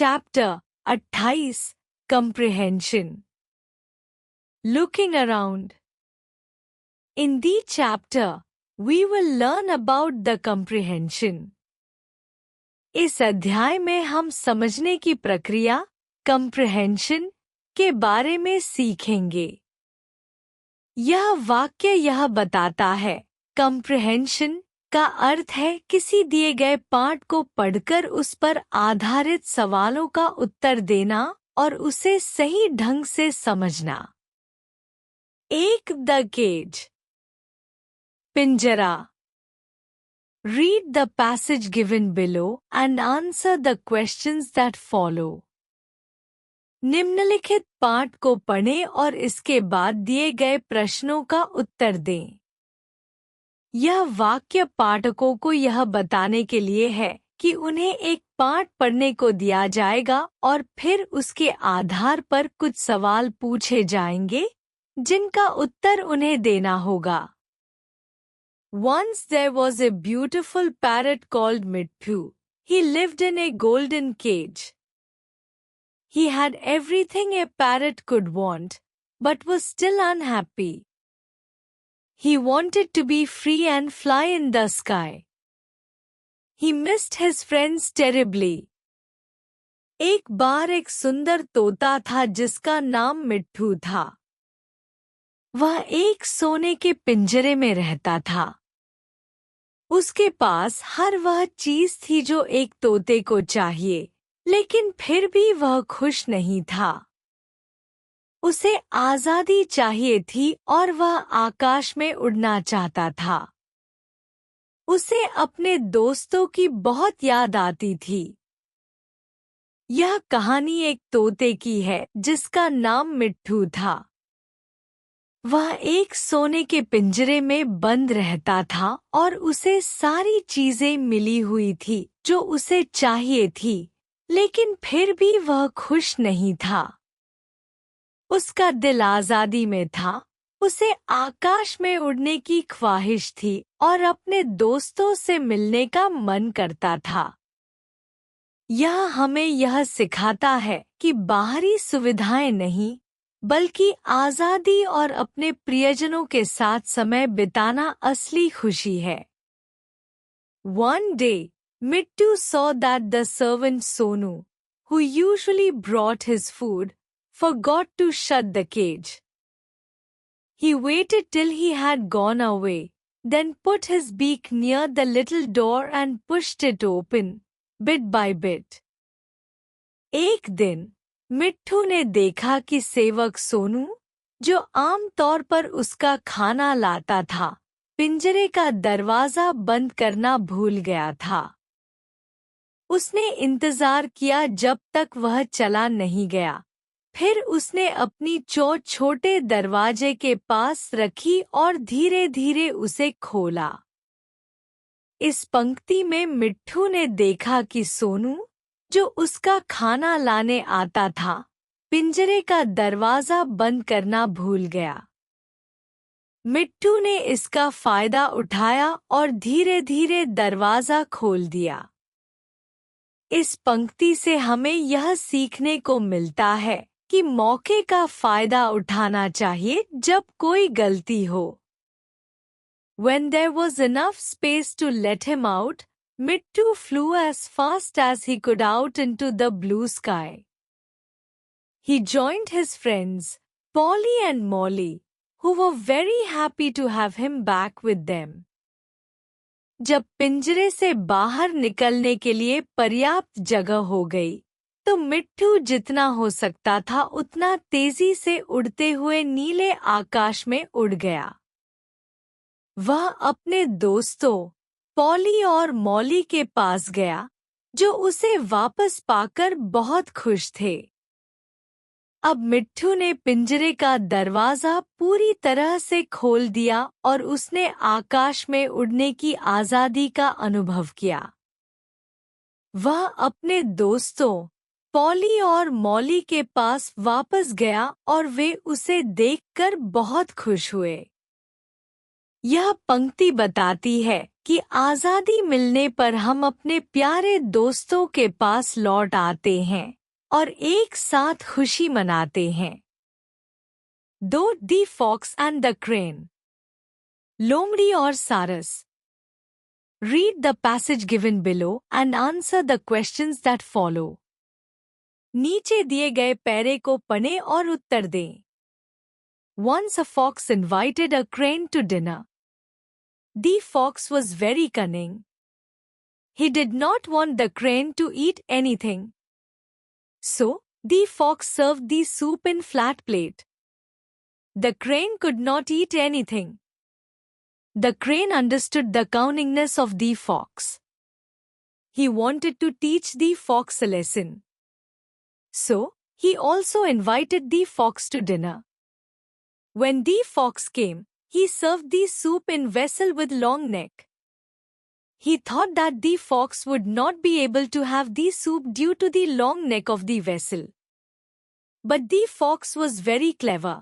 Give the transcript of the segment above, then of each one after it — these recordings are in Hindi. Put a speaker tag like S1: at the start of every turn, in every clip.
S1: Chapter 28 Comprehension. Looking around. In this chapter, we will learn about the comprehension. इस अध्याय में हम समझने की प्रक्रिया comprehension के बारे में सीखेंगे। यह वाक्य यह बताता है comprehension का अर्थ है किसी दिए गए पाठ को पढ़कर उस पर आधारित सवालों का उत्तर देना और उसे सही ढंग से समझना। एक द केज पिंजरा। Read the passage given below and answer the questions that follow. निम्नलिखित पाठ को पढ़ें और इसके बाद दिए गए प्रश्नों का उत्तर दें। यह वाक्य पाठकों को यह बताने के लिए है कि उन्हें एक पाठ पढ़ने को दिया जाएगा और फिर उसके आधार पर कुछ सवाल पूछे जाएंगे जिनका उत्तर उन्हें देना होगा। Once there was a beautiful parrot called Mithu. He lived in a golden cage. He had everything a parrot could want, but was still unhappy. He wanted to be free and fly in the sky. He missed his friends terribly. एक बार एक सुंदर तोता था जिसका नाम मिट्ठू था। वह एक सोने के पिंजरे में रहता था। उसके पास हर वह चीज थी जो एक तोते को चाहिए, लेकिन फिर भी वह खुश नहीं था। उसे आजादी चाहिए थी और वह आकाश में उड़ना चाहता था। उसे अपने दोस्तों की बहुत याद आती थी। यह कहानी एक तोते की है जिसका नाम मिट्ठू था। वह एक सोने के पिंजरे में बंद रहता था और उसे सारी चीजें मिली हुई थी जो उसे चाहिए थी, लेकिन फिर भी वह खुश नहीं था। उसका दिल आजादी में था, उसे आकाश में उड़ने की ख्वाहिश थी और अपने दोस्तों से मिलने का मन करता था। यह हमें यह सिखाता है कि बाहरी सुविधाएं नहीं, बल्कि आजादी और अपने प्रियजनों के साथ समय बिताना असली खुशी है। One day, Mittu saw that the servant Sonu, who usually brought his food, forgot to shut the cage. He waited till he had gone away, then put his beak near the little door and pushed it open, bit by bit. एक दिन मिट्ठू ने देखा कि सेवक सोनू, जो आम तौर पर उसका खाना लाता था, पिंजरे का दरवाजा बंद करना भूल गया था। उसने इंतजार किया जब तक वह चला नहीं गया। फिर उसने अपनी चोंच छोटे दरवाजे के पास रखी और धीरे धीरे उसे खोला। इस पंक्ति में मिट्ठू ने देखा कि सोनू, जो उसका खाना लाने आता था, पिंजरे का दरवाजा बंद करना भूल गया। मिट्ठू ने इसका फायदा उठाया और धीरे धीरे दरवाजा खोल दिया। इस पंक्ति से हमें यह सीखने को मिलता है कि मौके का फायदा उठाना चाहिए जब कोई गलती हो। When there was enough space to let him out, Mittu flew as fast as he could out into the blue sky. He joined his friends, Polly and Molly, who were very happy to have him back with them. जब पिंजरे से बाहर निकलने के लिए पर्याप्त जगह हो गई, तो मिट्ठू जितना हो सकता था उतना तेजी से उड़ते हुए नीले आकाश में उड़ गया। वह अपने दोस्तों पॉली और मॉली के पास गया, जो उसे वापस पाकर बहुत खुश थे। अब मिट्ठू ने पिंजरे का दरवाजा पूरी तरह से खोल दिया और उसने आकाश में उड़ने की आजादी का अनुभव किया। वह अपने दोस्तों पॉली और मॉली के पास वापस गया और वे उसे देखकर बहुत खुश हुए। यह पंक्ति बताती है कि आज़ादी मिलने पर हम अपने प्यारे दोस्तों के पास लौट आते हैं और एक साथ खुशी मनाते हैं। दो दी फॉक्स एंड द क्रेन। लोमड़ी और सारस। Read the passage given below and answer the questions that follow. नीचे दिए गए पैरे को पढ़ें और उत्तर दें। Once a fox invited a crane to dinner. The fox was very cunning. He did not want the crane to eat anything. So, the fox served the soup in flat plate. The crane could not eat anything. The crane understood the cunningness of the fox. He wanted to teach the fox a lesson. So, he also invited the fox to dinner. When the fox came, he served the soup in vessel with long neck. He thought that the fox would not be able to have the soup due to the long neck of the vessel. But the fox was very clever.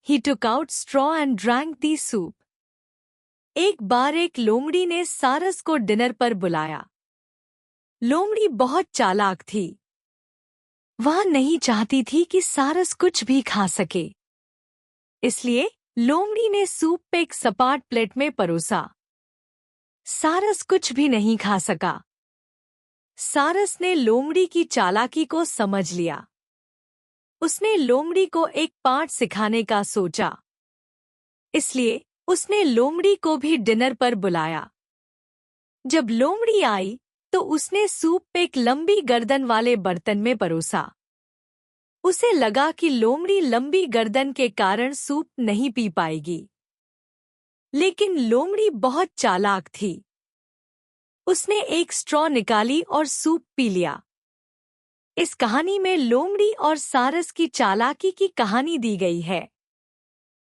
S1: He took out straw and drank the soup. एक बार एक लोमड़ी ने सारस को डिनर पर बुलाया। लोमड़ी बहुत चालाक थी। वह नहीं चाहती थी कि सारस कुछ भी खा सके। इसलिए लोमड़ी ने सूप एक सपाट प्लेट में परोसा। सारस कुछ भी नहीं खा सका। सारस ने लोमड़ी की चालाकी को समझ लिया। उसने लोमड़ी को एक पाठ सिखाने का सोचा। इसलिए उसने लोमड़ी को भी डिनर पर बुलाया। जब लोमड़ी आई तो उसने सूप एक लंबी गर्दन वाले बर्तन में परोसा। उसे लगा कि लोमड़ी लंबी गर्दन के कारण सूप नहीं पी पाएगी। लेकिन लोमड़ी बहुत चालाक थी। उसने एक स्ट्रॉ निकाली और सूप पी लिया। इस कहानी में लोमड़ी और सारस की चालाकी की कहानी दी गई है।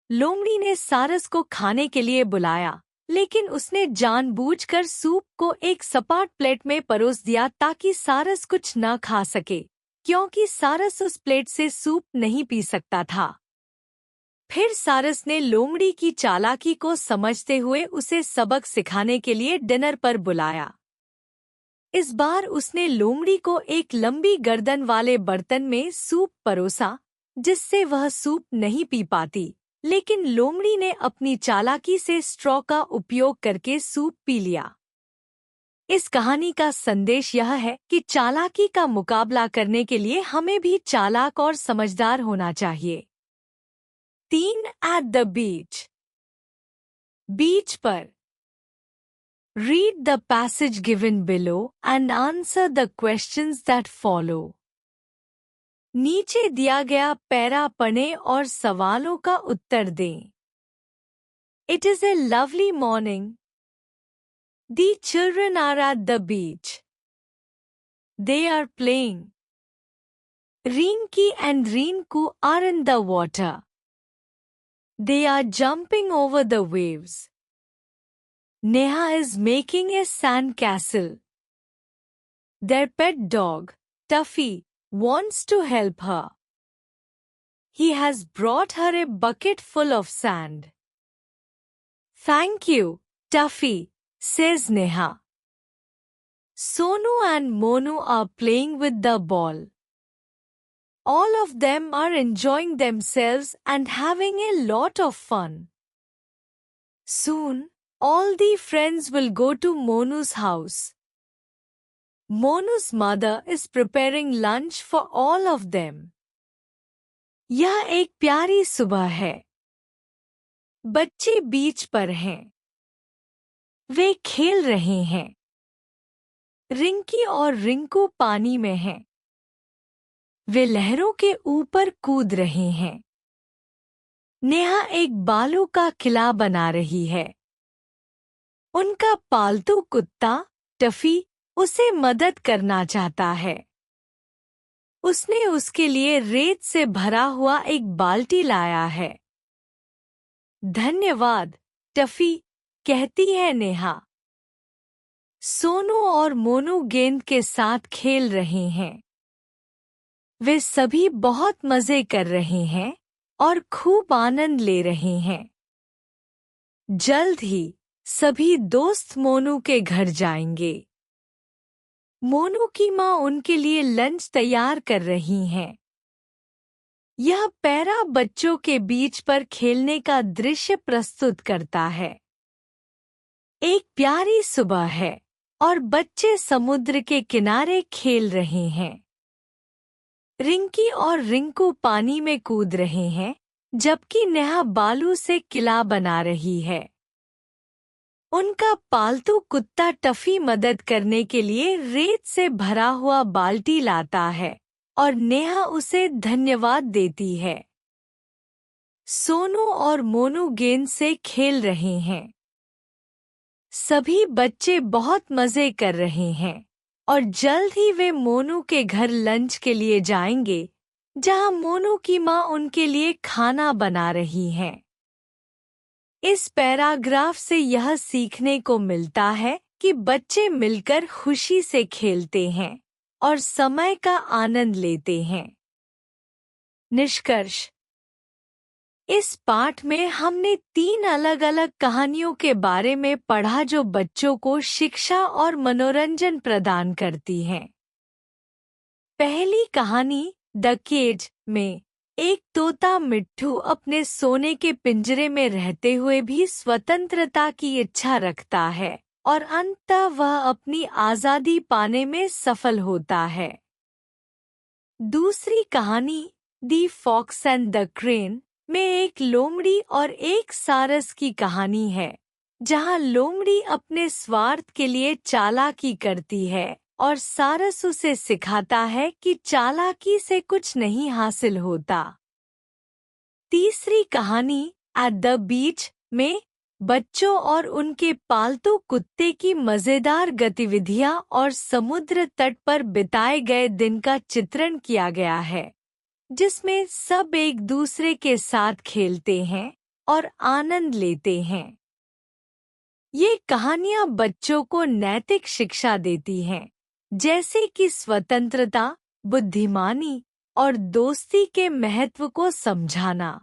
S1: लोमड़ी ने सारस को खाने के लिए बुलाया, लेकिन उसने जानबूझकर सूप को एक सपाट प्लेट में परोस दिया ताकि सारस कुछ न खा सके, क्योंकि सारस उस प्लेट से सूप नहीं पी सकता था। फिर सारस ने लोमड़ी की चालाकी को समझते हुए उसे सबक सिखाने के लिए डिनर पर बुलाया। इस बार उसने लोमड़ी को एक लंबी गर्दन वाले बर्तन में सूप परोसा, जिससे वह सूप नहीं पी पाती, लेकिन लोमड़ी ने अपनी चालाकी से स्ट्रॉ का उपयोग करके सूप पी लिया। इस कहानी का संदेश यह है कि चालाकी का मुकाबला करने के लिए हमें भी चालाक और समझदार होना चाहिए। 3 एट द बीच। बीच पर। Read the passage given below and answer the questions that follow. नीचे दिया गया पैरा पढ़ें और सवालों का उत्तर दें। It is a lovely morning. The children are at the beach. They are playing. Rinki and Rinku are in the water. They are jumping over the waves. Neha is making a sand castle. Their pet dog, Tuffy, wants to help her. He has brought her a bucket full of sand. Thank you, Tuffy, says Neha. Sonu and Monu are playing with the ball. All of them are enjoying themselves and having a lot of fun. Soon, all the friends will go to Monu's house. Monu's mother is preparing lunch for all of them. यह एक प्यारी सुबह है। बच्चे बीच पर हैं। वे खेल रहे हैं। रिंकी और रिंकू पानी में हैं। वे लहरों के ऊपर कूद रहे हैं। नेहा एक बालों का किला बना रही है। उनका पालतू कुत्ता टफी उसे मदद करना चाहता है। उसने उसके लिए रेत से भरा हुआ एक बाल्टी लाया है। धन्यवाद, टफी, कहती है नेहा। सोनू और मोनू गेंद के साथ खेल रहे हैं। वे सभी बहुत मजे कर रहे हैं और खूब आनंद ले रहे हैं। जल्द ही सभी दोस्त मोनू के घर जाएंगे। मोनू की माँ उनके लिए लंच तैयार कर रही हैं। यह पैरा बच्चों के बीच पर खेलने का दृश्य प्रस्तुत करता है। एक प्यारी सुबह है और बच्चे समुद्र के किनारे खेल रहे हैं। रिंकी और रिंकू पानी में कूद रहे हैं, जबकि नेहा बालू से किला बना रही है। उनका पालतू कुत्ता टफी मदद करने के लिए रेत से भरा हुआ बाल्टी लाता है और नेहा उसे धन्यवाद देती है। सोनू और मोनू गेंद से खेल रहे हैं। सभी बच्चे बहुत मजे कर रहे हैं और जल्द ही वे मोनू के घर लंच के लिए जाएंगे, जहां मोनू की माँ उनके लिए खाना बना रही है। इस पैराग्राफ से यह सीखने को मिलता है कि बच्चे मिलकर खुशी से खेलते हैं और समय का आनंद लेते हैं। निष्कर्ष: इस पाठ में हमने 3 अलग-अलग कहानियों के बारे में पढ़ा जो बच्चों को शिक्षा और मनोरंजन प्रदान करती हैं। पहली कहानी द केज में एक तोता मिट्ठू अपने सोने के पिंजरे में रहते हुए भी स्वतंत्रता की इच्छा रखता है और अंततः वह अपनी आज़ादी पाने में सफल होता है। दूसरी कहानी the fox and the crane में एक लोमड़ी और एक सारस की कहानी है, जहां लोमड़ी अपने स्वार्थ के लिए चालाकी करती है और सारस उसे सिखाता है कि चालाकी से कुछ नहीं हासिल होता। तीसरी कहानी एट द बीच में बच्चों और उनके पालतू कुत्ते की मजेदार गतिविधियां और समुद्र तट पर बिताए गए दिन का चित्रण किया गया है, जिसमें सब एक दूसरे के साथ खेलते हैं और आनंद लेते हैं। ये कहानियां बच्चों को नैतिक शिक्षा देती हैं, जैसे कि स्वतंत्रता, बुद्धिमानी और दोस्ती के महत्व को समझाना।